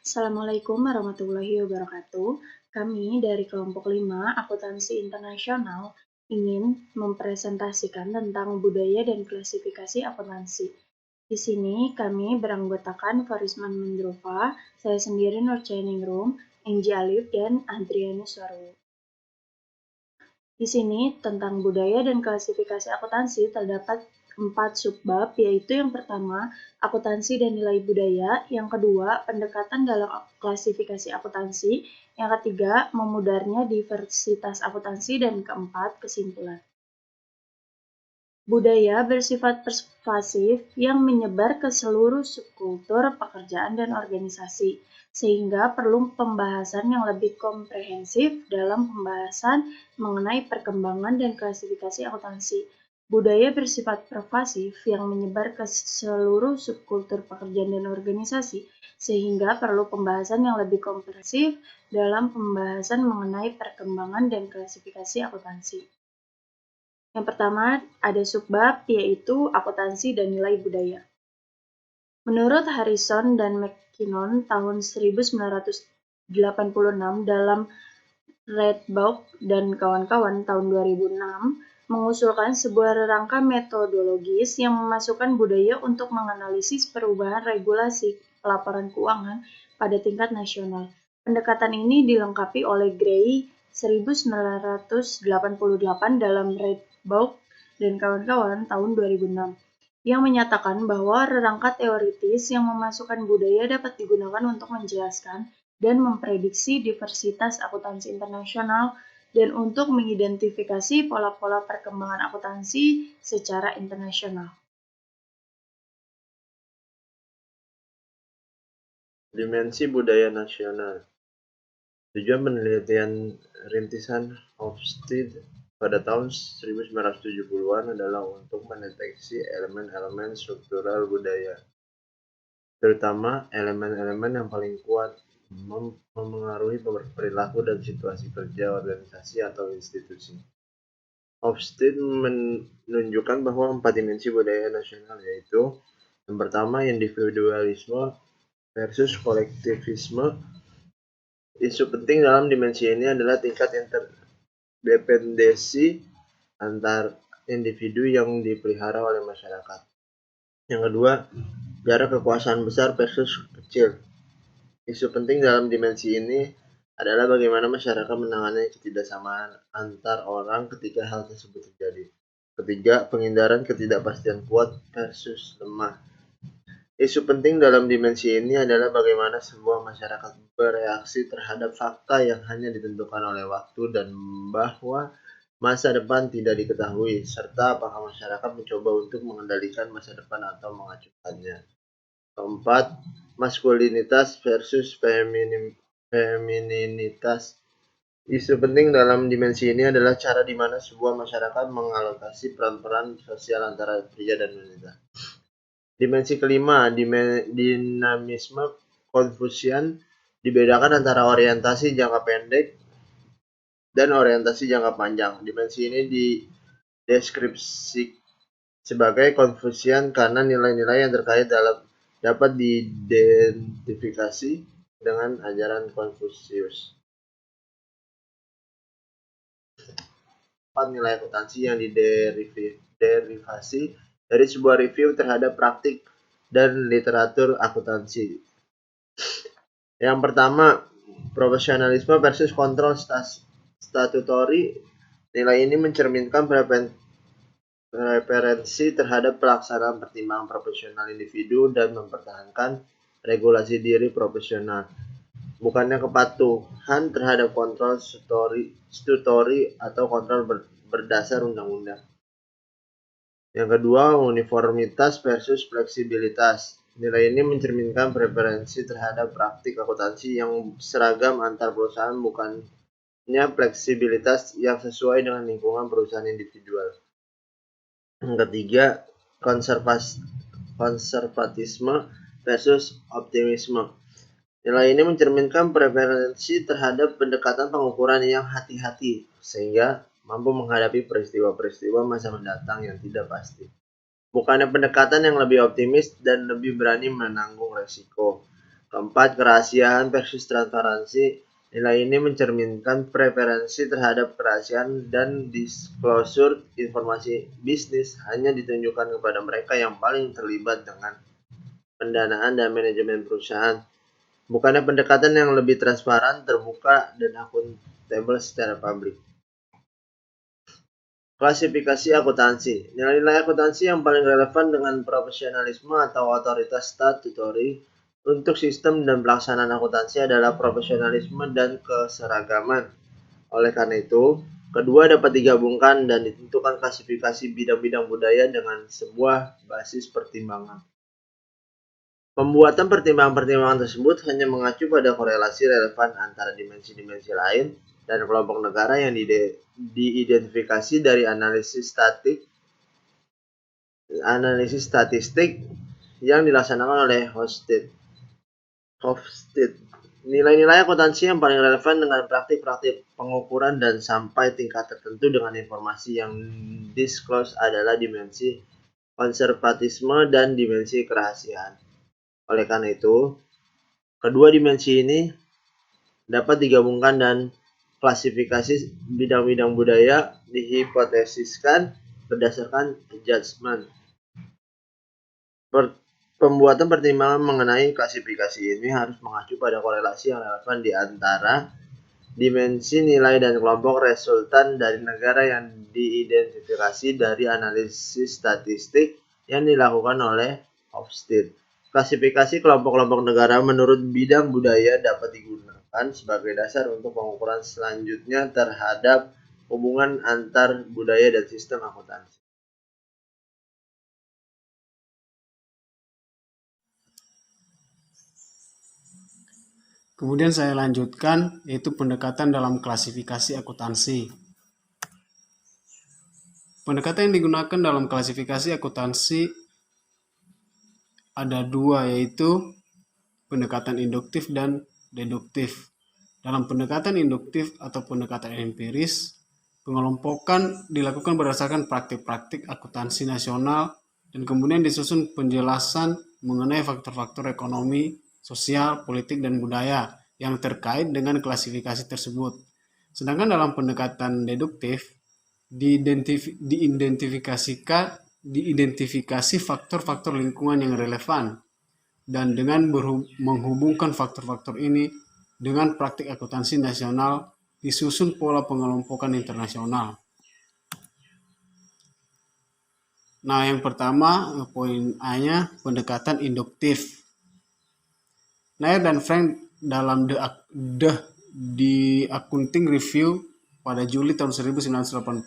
Assalamualaikum warahmatullahi wabarakatuh. Kami dari kelompok 5 Akuntansi Internasional ingin mempresentasikan tentang budaya dan klasifikasi akuntansi. Di sini kami beranggotakan Farisman Mendrova, saya sendiri Nurcainingrum, Engji Alif, dan Adrianus Warwo. Di sini tentang budaya dan klasifikasi akuntansi terdapat 4 subbab, yaitu yang pertama, akuntansi dan nilai budaya, yang kedua, pendekatan dalam klasifikasi akuntansi, yang ketiga, memudarnya diversitas akuntansi, dan keempat, kesimpulan. Budaya bersifat pervasif yang menyebar ke seluruh subkultur, pekerjaan, dan organisasi, sehingga perlu pembahasan yang lebih komprehensif dalam pembahasan mengenai perkembangan dan klasifikasi akuntansi. Budaya bersifat pervasif yang menyebar ke seluruh subkultur, pekerjaan, dan organisasi, sehingga perlu pembahasan yang lebih komprehensif dalam pembahasan mengenai perkembangan dan klasifikasi akuntansi. Yang pertama ada subbab, yaitu akuntansi dan nilai budaya. Menurut Harrison dan McKinnon tahun 1986 dalam Redbaugh dan kawan-kawan tahun 2006 mengusulkan sebuah rangka metodologis yang memasukkan budaya untuk menganalisis perubahan regulasi pelaporan keuangan pada tingkat nasional. Pendekatan ini dilengkapi oleh Gray 1988 dalam Redbaugh dan kawan-kawan tahun 2006 yang menyatakan bahwa rangka teoritis yang memasukkan budaya dapat digunakan untuk menjelaskan dan memprediksi diversitas akuntansi internasional dan untuk mengidentifikasi pola-pola perkembangan akuntansi secara internasional. Dimensi budaya nasional. Tujuan penelitian rintisan Hofstede pada tahun 1970-an adalah untuk mendeteksi elemen-elemen struktural budaya, terutama elemen-elemen yang paling kuat memengaruhi perilaku dan situasi kerja organisasi atau institusi. Hofstede menunjukkan bahwa 4 dimensi budaya nasional, yaitu yang pertama individualisme versus kolektivisme. Isu penting dalam dimensi ini adalah tingkat interdependensi antar individu yang dipelihara oleh masyarakat. Yang kedua, jarak kekuasaan besar versus kecil. Isu penting dalam dimensi ini adalah bagaimana masyarakat menangani ketidaksamaan antar orang ketika hal tersebut terjadi. Ketiga, penghindaran ketidakpastian kuat versus lemah. Isu penting dalam dimensi ini adalah bagaimana sebuah masyarakat bereaksi terhadap fakta yang hanya ditentukan oleh waktu dan bahwa masa depan tidak diketahui, serta apakah masyarakat mencoba untuk mengendalikan masa depan atau mengacungkannya. Keempat, maskulinitas versus femininitas. Isu penting dalam dimensi ini adalah cara di mana sebuah masyarakat mengalokasi peran-peran sosial antara pria dan wanita. Dimensi kelima, dinamisme Konfusian, dibedakan antara orientasi jangka pendek dan orientasi jangka panjang. Dimensi ini dideskripsi sebagai Konfusian karena nilai-nilai yang terkait dapat diidentifikasi dengan ajaran Konfusius. 4 nilai akuntansi yang diderivasi dari sebuah review terhadap praktik dan literatur akuntansi. Yang pertama, profesionalisme versus kontrol statutory. Nilai ini mencerminkan preferensi terhadap pelaksanaan pertimbangan profesional individu dan mempertahankan regulasi diri profesional, bukannya kepatuhan terhadap kontrol statutory atau kontrol berdasar undang-undang. Yang kedua, uniformitas versus fleksibilitas. Nilai ini mencerminkan preferensi terhadap praktik akuntansi yang seragam antar perusahaan, bukannya fleksibilitas yang sesuai dengan lingkungan perusahaan individual. Yang ketiga, konservatisme versus optimisme. Nilai ini mencerminkan preferensi terhadap pendekatan pengukuran yang hati-hati, sehingga mampu menghadapi peristiwa-peristiwa masa mendatang yang tidak pasti. Bukannya pendekatan yang lebih optimis dan lebih berani menanggung resiko. Keempat, kerahasiaan versus transparansi. Nilai ini mencerminkan preferensi terhadap kerahasiaan dan disclosure informasi bisnis hanya ditunjukkan kepada mereka yang paling terlibat dengan pendanaan dan manajemen perusahaan. Bukannya pendekatan yang lebih transparan, terbuka, dan akuntabel secara publik. Klasifikasi akuntansi. Nilai-nilai akuntansi yang paling relevan dengan profesionalisme atau otoritas statutory untuk sistem dan pelaksanaan akuntansi adalah profesionalisme dan keseragaman. Oleh karena itu, kedua dapat digabungkan dan ditentukan klasifikasi bidang-bidang budaya dengan sebuah basis pertimbangan. Pembuatan pertimbangan-pertimbangan tersebut hanya mengacu pada korelasi relevan antara dimensi-dimensi lain dan kelompok negara yang diidentifikasi dari analisis statistik yang dilaksanakan oleh Hofstede. Nilai-nilai akuntansi yang paling relevan dengan praktik-praktik pengukuran dan sampai tingkat tertentu dengan informasi yang disclose adalah dimensi konservatisme dan dimensi kerahasiaan. Oleh karena itu, kedua dimensi ini dapat digabungkan dan klasifikasi bidang-bidang budaya dihipotesiskan berdasarkan judgment. Pembuatan pertimbangan mengenai klasifikasi ini harus mengacu pada korelasi yang relevan di antara dimensi nilai dan kelompok resultan dari negara yang diidentifikasi dari analisis statistik yang dilakukan oleh Hofstede. Klasifikasi kelompok-kelompok negara menurut bidang budaya dapat digunakan sebagai dasar untuk pengukuran selanjutnya terhadap hubungan antar budaya dan sistem akuntansi. Kemudian saya lanjutkan, yaitu pendekatan dalam klasifikasi akuntansi. Pendekatan yang digunakan dalam klasifikasi akuntansi ada dua, yaitu pendekatan induktif dan deduktif. Dalam pendekatan induktif atau pendekatan empiris, pengelompokan dilakukan berdasarkan praktik-praktik akuntansi nasional dan kemudian disusun penjelasan mengenai faktor-faktor ekonomi, sosial, politik, dan budaya yang terkait dengan klasifikasi tersebut. Sedangkan dalam pendekatan deduktif, diidentifikasi faktor-faktor lingkungan yang relevan dan dengan menghubungkan faktor-faktor ini dengan praktik akuntansi nasional disusun pola pengelompokan internasional. Nah, yang pertama poin A-nya pendekatan induktif. Nair dan Frank dalam The Accounting Review pada Juli tahun 1980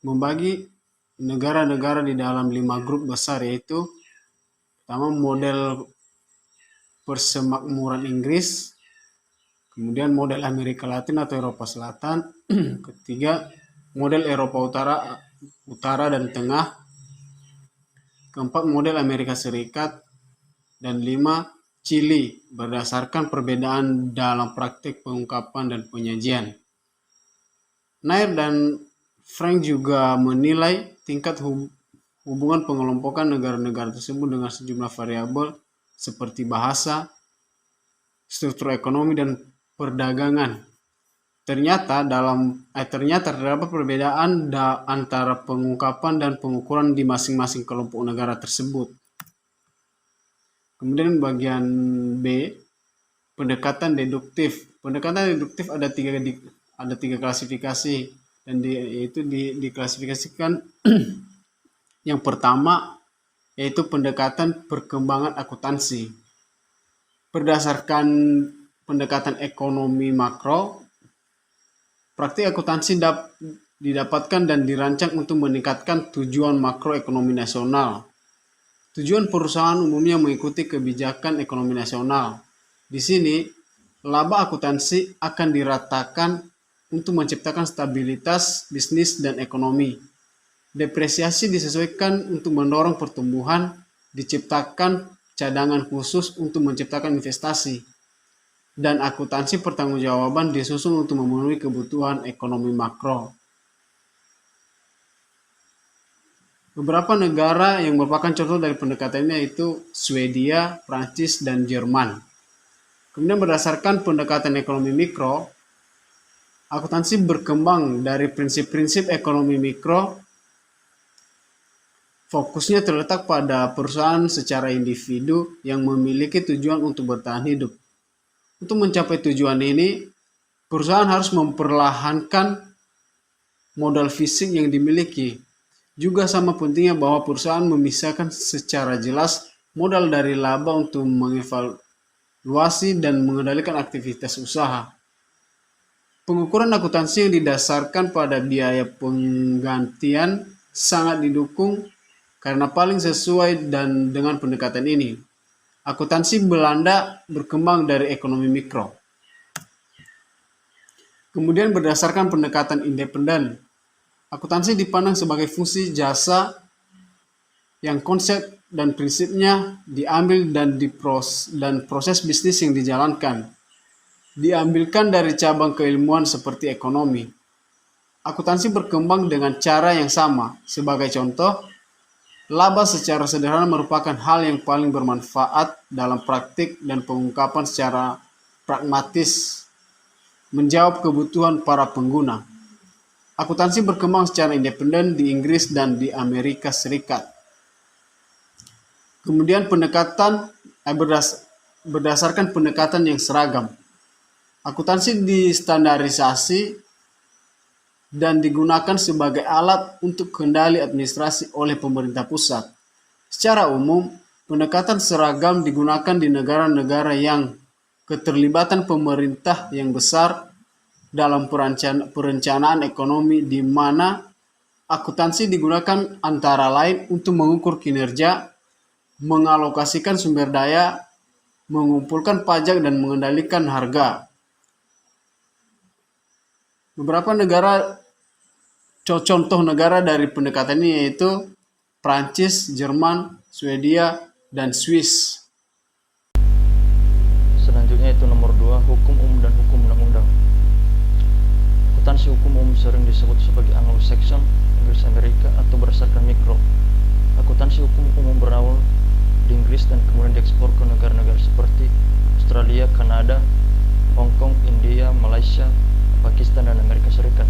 membagi negara-negara di dalam 5 grup besar, yaitu pertama model persemakmuran Inggris, kemudian model Amerika Latin atau Eropa Selatan, ketiga model Eropa Utara dan Tengah, keempat model Amerika Serikat, dan 5 Chili berdasarkan perbedaan dalam praktik pengungkapan dan penyajian. Nair dan Frank juga menilai tingkat hubungan pengelompokan negara-negara tersebut dengan sejumlah variabel seperti bahasa, struktur ekonomi, dan perdagangan. Ternyata terdapat perbedaan antara pengungkapan dan pengukuran di masing-masing kelompok negara tersebut. Kemudian bagian B, pendekatan deduktif. Pendekatan deduktif ada tiga klasifikasi dan yaitu diklasifikasikan yang pertama yaitu pendekatan perkembangan akuntansi. Berdasarkan pendekatan ekonomi makro, praktik akuntansi didapatkan dan dirancang untuk meningkatkan tujuan makroekonomi nasional. Tujuan perusahaan umumnya mengikuti kebijakan ekonomi nasional. Di sini, laba akuntansi akan diratakan untuk menciptakan stabilitas bisnis dan ekonomi. Depresiasi disesuaikan untuk mendorong pertumbuhan, diciptakan cadangan khusus untuk menciptakan investasi, dan akuntansi pertanggungjawaban disusun untuk memenuhi kebutuhan ekonomi makro. Beberapa negara yang merupakan contoh dari pendekatan ini yaitu Swedia, Prancis, dan Jerman. Kemudian berdasarkan pendekatan ekonomi mikro, akuntansi berkembang dari prinsip-prinsip ekonomi mikro. Fokusnya terletak pada perusahaan secara individu yang memiliki tujuan untuk bertahan hidup. Untuk mencapai tujuan ini, perusahaan harus memperlahankan modal fisik yang dimiliki. Juga sama pentingnya bahwa perusahaan memisahkan secara jelas modal dari laba untuk mengevaluasi dan mengendalikan aktivitas usaha. Pengukuran akuntansi yang didasarkan pada biaya penggantian sangat didukung karena paling sesuai dan dengan pendekatan ini. Akuntansi Belanda berkembang dari ekonomi mikro. Kemudian berdasarkan pendekatan independen, akuntansi dipandang sebagai fungsi jasa yang konsep dan prinsipnya diambil dan proses bisnis yang dijalankan diambilkan dari cabang keilmuan seperti ekonomi. Akuntansi berkembang dengan cara yang sama. Sebagai contoh, laba secara sederhana merupakan hal yang paling bermanfaat dalam praktik dan pengungkapan secara pragmatis menjawab kebutuhan para pengguna. Akuntansi berkembang secara independen di Inggris dan di Amerika Serikat. Kemudian berdasarkan pendekatan yang seragam. Akuntansi distandarisasi dan digunakan sebagai alat untuk kendali administrasi oleh pemerintah pusat. Secara umum, pendekatan seragam digunakan di negara-negara yang keterlibatan pemerintah yang besar dalam perencanaan ekonomi di mana akuntansi digunakan antara lain untuk mengukur kinerja, mengalokasikan sumber daya, mengumpulkan pajak dan mengendalikan harga. Beberapa contoh negara dari pendekatan ini yaitu Prancis, Jerman, Swedia, dan Swiss. Selanjutnya itu nomor 2, hukum umum dan hukum undang-undang. Akuntansi hukum umum sering disebut sebagai Anglo-Saxon, Inggris Amerika, atau berdasarkan mikro. Akuntansi hukum umum berawal di Inggris dan kemudian diekspor ke negara-negara seperti Australia, Kanada, Hong Kong, India, Malaysia, Pakistan, dan Amerika Serikat.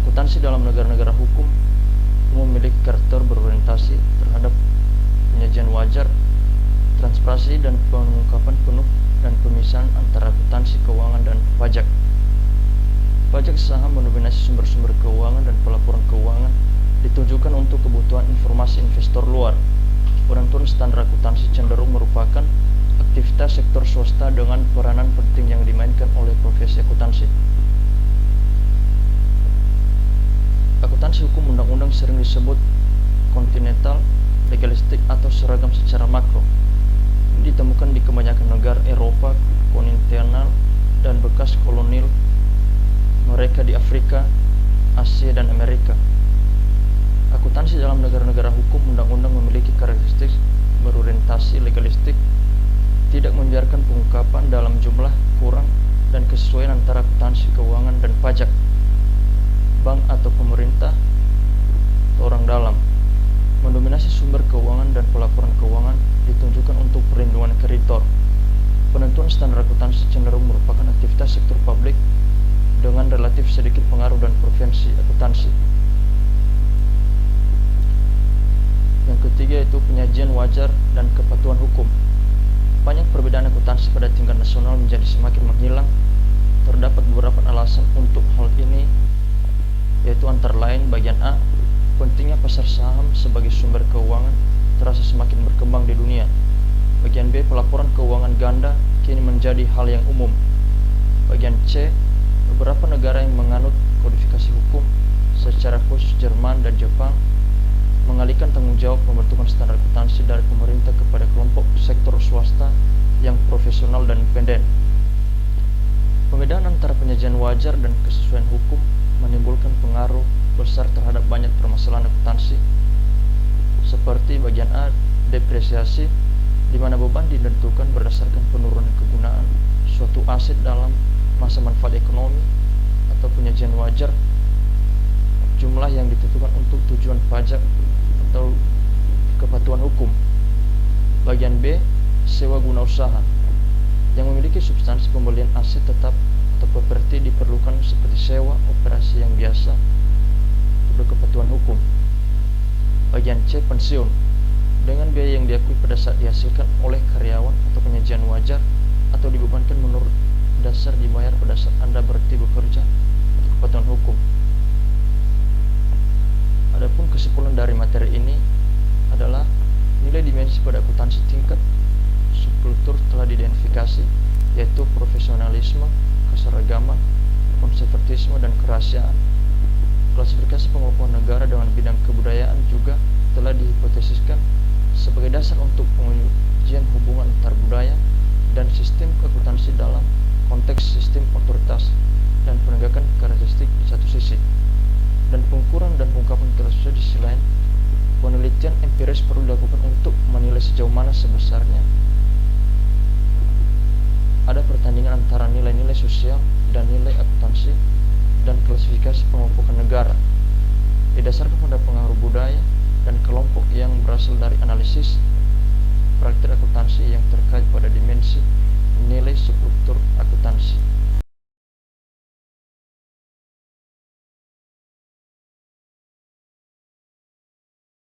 Akuntansi dalam negara-negara hukum memiliki karakter berorientasi terhadap penyajian wajar, transparansi, dan pengungkapan penuh dan pemisahan antara akuntansi keuangan dan pajak. Pajak saham mendominasi sumber-sumber keuangan dan pelaporan keuangan ditujukan untuk kebutuhan informasi investor luar. Penentuan standar akuntansi cenderung merupakan aktivitas sektor swasta dengan peranan penting yang dimainkan oleh profesi akuntansi. Akuntansi hukum undang-undang sering disebut kontinental, legalistik, atau seragam secara makro. Ini ditemukan di kebanyakan negara Eropa kontinental dan bekas kolonial mereka di Afrika, Asia, dan Amerika. Akuntansi dalam negara-negara hukum undang-undang memiliki karakteristik berorientasi legalistik, tidak membiarkan pengungkapan dalam jumlah kurang dan kesesuaian antara akuntansi keuangan dan pajak, bank atau pemerintah atau orang dalam. Mendominasi sumber keuangan dan pelaporan keuangan ditunjukkan untuk perlindungan kreditor. Penentuan standar akuntansi cenderung merupakan aktivitas sektor publik dengan relatif sedikit pengaruh dan preferensi akuntansi. Yang ketiga itu penyajian wajar dan kepatuhan hukum. Banyak perbedaan akuntansi pada tingkat nasional menjadi semakin menghilang. Terdapat beberapa alasan untuk hal ini, yaitu antara lain bagian A, pentingnya pasar saham sebagai sumber keuangan terasa semakin berkembang di dunia. Bagian B, pelaporan keuangan ganda kini menjadi hal yang umum. Bagian C, beberapa negara yang menganut kodifikasi hukum, secara khusus Jerman dan Jepang, mengalihkan tanggung jawab pembentukan standar akuntansi dari pemerintah kepada kelompok sektor swasta yang profesional dan independen. Pembedaan antara penyajian wajar dan kesesuaian hukum menimbulkan pengaruh besar terhadap banyak permasalahan akuntansi, seperti bagian A, depresiasi, di mana beban ditentukan berdasarkan penurunan kegunaan suatu aset dalam masa manfaat ekonomi, atau penyajian wajar, jumlah yang ditentukan untuk tujuan pajak atau kepatuhan hukum. Bagian B, sewa guna usaha. Yang memiliki substansi pembelian aset tetap atau properti diperlukan seperti sewa, operasi yang biasa, untuk kepatuhan hukum. Bagian C, pensiun. Dengan biaya yang diakui pada saat dihasilkan oleh karyawan atau penyajian wajar atau dibebankan menurut dasar dibayar pada saat Anda berhenti bekerja atau kepatuhan hukum. Adapun kesimpulan dari materi ini adalah nilai dimensi pada akuntansi tingkat subkultur telah diidentifikasi, yaitu profesionalisme, keseragaman, konservatisme, dan kerahasiaan. Klasifikasi pengukuhan negara dengan bidang kebudayaan juga telah dihipotesiskan sebagai dasar untuk pengujian hubungan antar budaya dan sistem akuntansi dalam konteks sistem otoritas dan penegakan karakteristik di satu sisi, dan pengukuran dan pengungkapan kasus di sisi lain. Penelitian empiris perlu dilakukan untuk menilai sejauh mana sebesarnya ada pertandingan antara nilai-nilai sosial dan nilai akuntansi dan klasifikasi pengelompokan negara didasarkan pada pengaruh budaya dan kelompok yang berasal dari analisis praktik akuntansi yang terkait pada dimensi nilai struktur akuntansi.